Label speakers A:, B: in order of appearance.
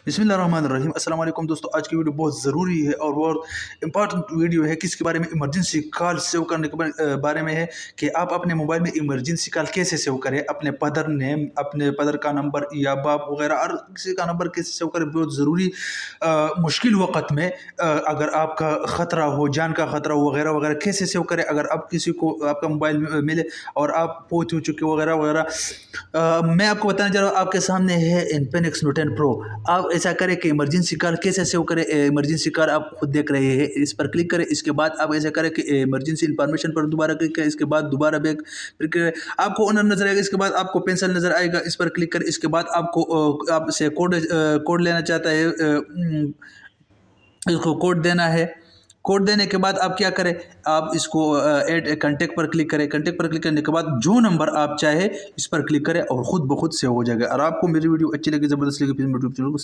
A: बिस्मिल्लाहिर्रहमानिर्रहीम। अस्सलाम वालेकुम दोस्तों, आज की वीडियो बहुत ज़रूरी है और बहुत इंपॉर्टेंट वीडियो है। किसके बारे में? इमरजेंसी कॉल सेव करने के बारे में है कि आप अपने मोबाइल में इमरजेंसी कॉल कैसे सेव करें, अपने पदर नेम, अपने पदर का नंबर या बाप वगैरह और किसी का नंबर कैसे सेव करें। बहुत ज़रूरी मुश्किल वक़्त में अगर आपका ख़तरा हो, जान का ख़तरा हो वगैरह वगैरह, कैसे सेव करें अगर आप किसी को आपका मोबाइल मिले और आप पहुँच हो चुके वगैरह वगैरह। मैं आपको बताने जा रहा हूँ, आपके सामने है इन्फिनिक्स नोट 10 प्रो। आप ऐसा करें कि इमरजेंसी कॉल कैसे सेव करें। इमरजेंसी कॉल आप खुद देख रहे हैं, इस पर क्लिक करें। इसके बाद आप ऐसा करें कि इमरजेंसी इंफॉर्मेशन पर दोबारा क्लिक करें। इसके बाद दोबारा बैक क्लिक करें, आपको ओनर नजर आएगा। इसके बाद आपको पेंसिल नजर आएगा, इस पर क्लिक करें। इसके बाद आपको आपसे कोड लेना चाहता है, इसको कोड देना है। कोड देने के बाद आप क्या करें, आप इसको ऐड कॉन्टैक्ट पर क्लिक करें। कॉन्टैक्ट पर क्लिक करने के बाद जो नंबर आप चाहे इस पर क्लिक करें और ख़ुद ब खुद सेव हो जाएगा। और आपको मेरी वीडियो अच्छी लगी, ज़बरदस्त लगी, प्लीज़ मेरे यूट्यूब चैनल को